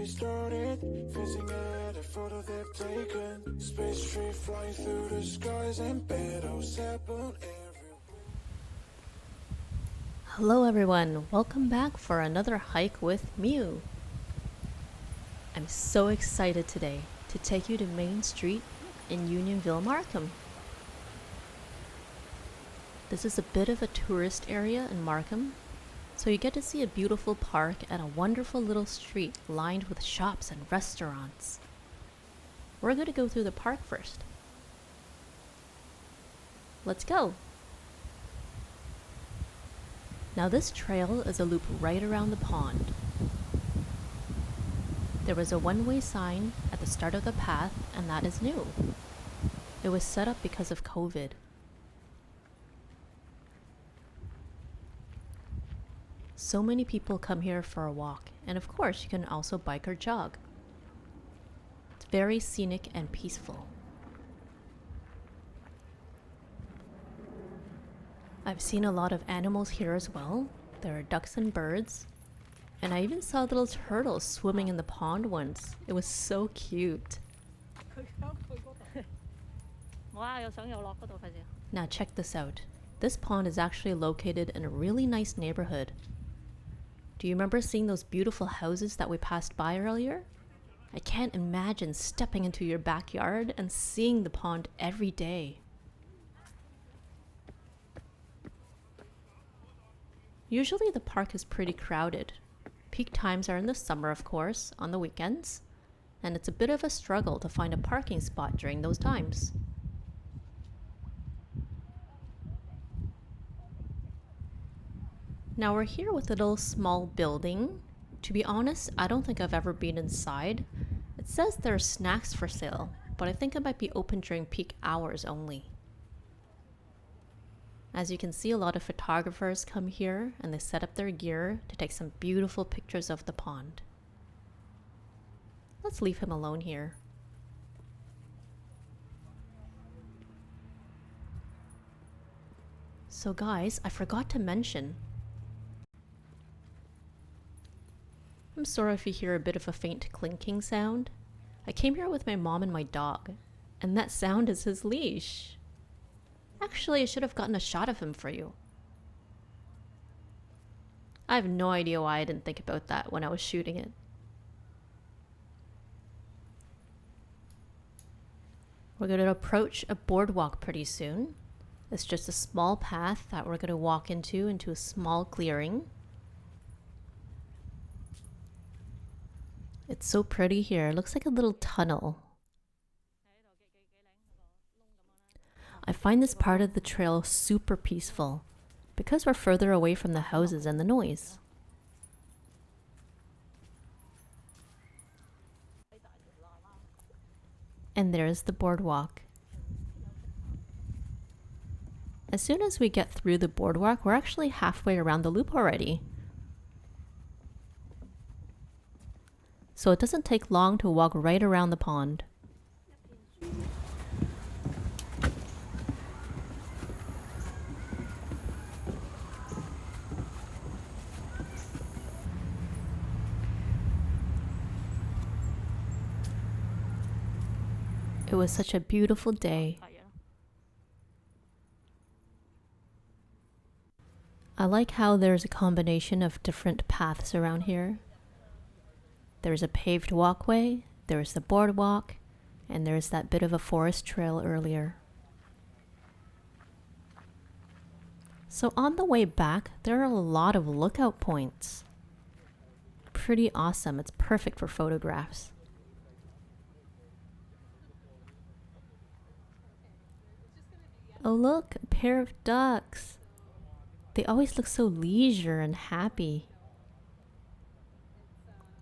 started, fizzing at a photo they've taken. Space tree flying through the skies and battles happen everywhere. Hello everyone, welcome back for another hike with Mew. I'm so excited today to take you to Main Street in Unionville, Markham. This is a bit of a tourist area in Markham, so you get to see a beautiful park and a wonderful little street lined with shops and restaurants. We're going to go through the park first. Let's go! Now this trail is a loop right around the pond. There was a one-way sign at the start of the path, and that is new. It was set up because of COVID. So many people come here for a walk, and of course you can also bike or jog. It's very scenic and peaceful. I've seen a lot of animals here as well. There are ducks and birds. And I even saw little turtles swimming in the pond once. It was so cute. Now check this out. This pond is actually located in a really nice neighborhood. Do you remember seeing those beautiful houses that we passed by earlier? I can't imagine stepping into your backyard and seeing the pond every day. Usually the park is pretty crowded. Peak times are in the summer, of course, on the weekends, and it's a bit of a struggle to find a parking spot during those times. Now we're here with a little small building. To be honest, I don't think I've ever been inside. It says there are snacks for sale, but I think it might be open during peak hours only. As you can see, a lot of photographers come here and they set up their gear to take some beautiful pictures of the pond. Let's leave him alone here. So guys, I forgot to mention. I'm sorry if you hear a bit of a faint clinking sound. I came here with my mom and my dog, and that sound is his leash. Actually, I should have gotten a shot of him for you. I have no idea why I didn't think about that when I was shooting it. We're going to approach a boardwalk pretty soon. It's just a small path that we're going to walk into a small clearing. It's so pretty here. It looks like a little tunnel. I find this part of the trail super peaceful because we're further away from the houses and the noise. And there's the boardwalk. As soon as we get through the boardwalk, we're actually halfway around the loop already. So it doesn't take long to walk right around the pond. It was such a beautiful day. I like how there's a combination of different paths around here. There's a paved walkway, there's the boardwalk, and there's that bit of a forest trail earlier. So on the way back, there are a lot of lookout points. Pretty awesome. It's perfect for photographs. Oh look, a pair of ducks. They always look so leisure and happy.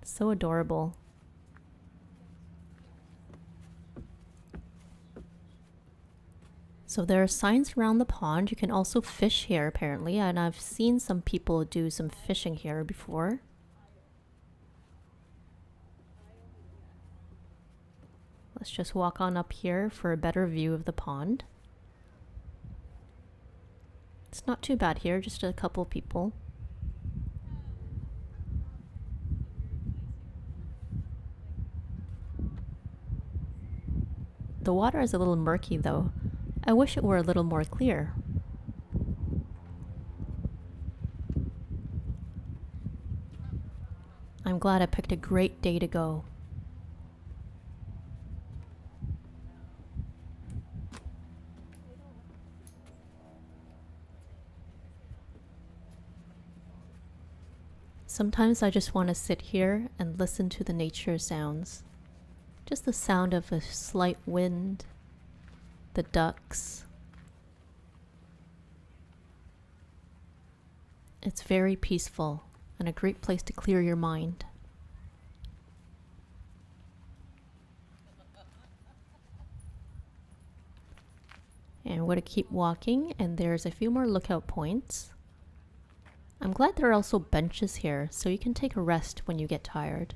So adorable. So there are signs around the pond. You can also fish here apparently, and I've seen some people do some fishing here before. Let's just walk on up here for a better view of the pond. It's not too bad here, just a couple people. The water is a little murky though. I wish it were a little more clear. I'm glad I picked a great day to go. Sometimes I just want to sit here and listen to the nature sounds. Just the sound of a slight wind, the ducks. It's very peaceful and a great place to clear your mind. And we're going to keep walking, and there's a few more lookout points. I'm glad there are also benches here, so you can take a rest when you get tired.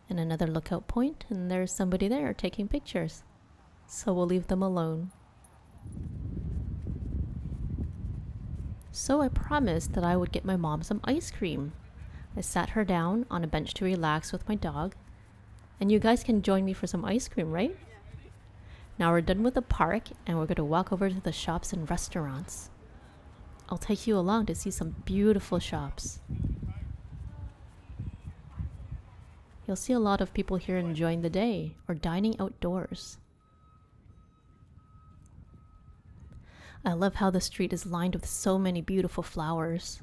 And another lookout point, and there's somebody there taking pictures. So we'll leave them alone. So I promised that I would get my mom some ice cream. I sat her down on a bench to relax with my dog, and you guys can join me for some ice cream, right? Now we're done with the park, and we're going to walk over to the shops and restaurants. I'll take you along to see some beautiful shops. You'll see a lot of people here enjoying the day or dining outdoors. I love how the street is lined with so many beautiful flowers.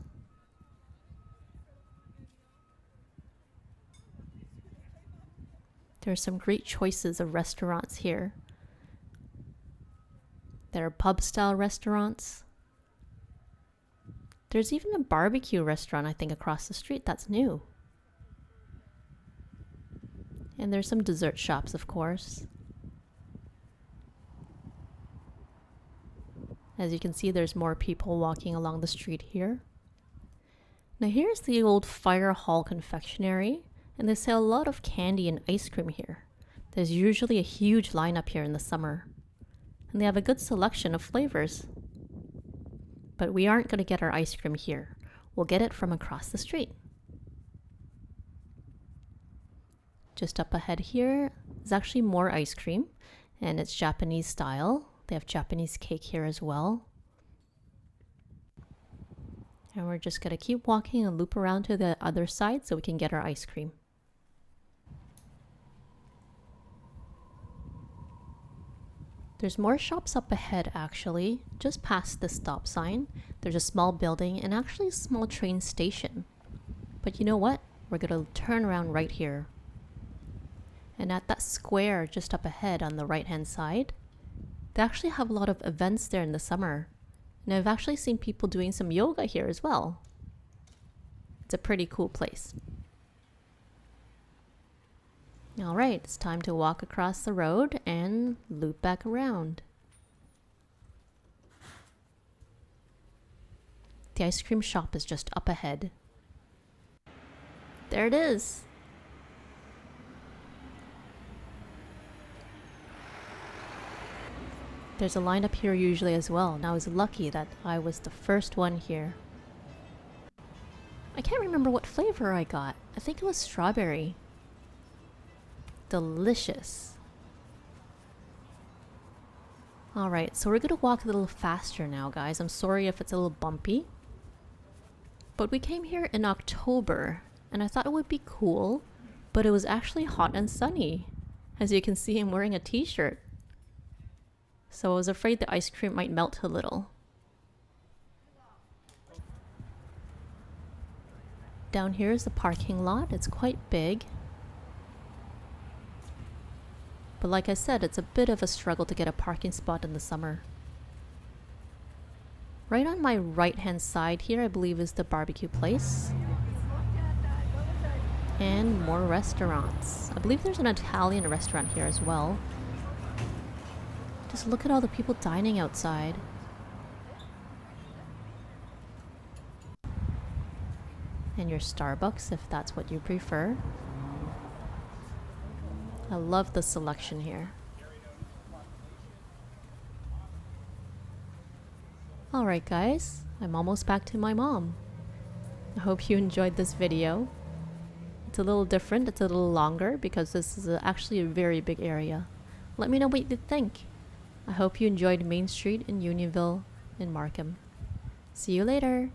There are some great choices of restaurants here. There are pub-style restaurants. There's even a barbecue restaurant, I think, across the street that's new. And there's some dessert shops, of course. As you can see, there's more people walking along the street here. Now here's the old fire hall confectionery, and they sell a lot of candy and ice cream here. There's usually a huge lineup here in the summer. And they have a good selection of flavors. But we aren't going to get our ice cream here. We'll get it from across the street. Just up ahead here is actually more ice cream, and it's Japanese style. They have Japanese cake here as well. And we're just going to keep walking and loop around to the other side so we can get our ice cream. There's more shops up ahead actually, just past the stop sign. There's a small building and actually a small train station. But you know what? We're going to turn around right here. And at that square just up ahead on the right hand side, they actually have a lot of events there in the summer. And I've actually seen people doing some yoga here as well. It's a pretty cool place. Alright, it's time to walk across the road and loop back around. The ice cream shop is just up ahead. There it is! There's a lineup here usually as well, and I was lucky that I was the first one here. I can't remember what flavor I got. I think it was strawberry. Delicious. Alright, so we're gonna walk a little faster now, guys. I'm sorry if it's a little bumpy. But we came here in October, and I thought it would be cool, but it was actually hot and sunny. As you can see, I'm wearing a t-shirt. So I was afraid the ice cream might melt a little. Down here is the parking lot. It's quite big. But like I said, it's a bit of a struggle to get a parking spot in the summer. Right on my right hand side here, I believe, is the barbecue place. And more restaurants. I believe there's an Italian restaurant here as well. Just look at all the people dining outside. And your Starbucks, if that's what you prefer. I love the selection here. Alright guys, I'm almost back to my mom. I hope you enjoyed this video. It's a little different. It's a little longer because this is actually a very big area. Let me know what you think. I hope you enjoyed Main Street in Unionville in Markham. See you later.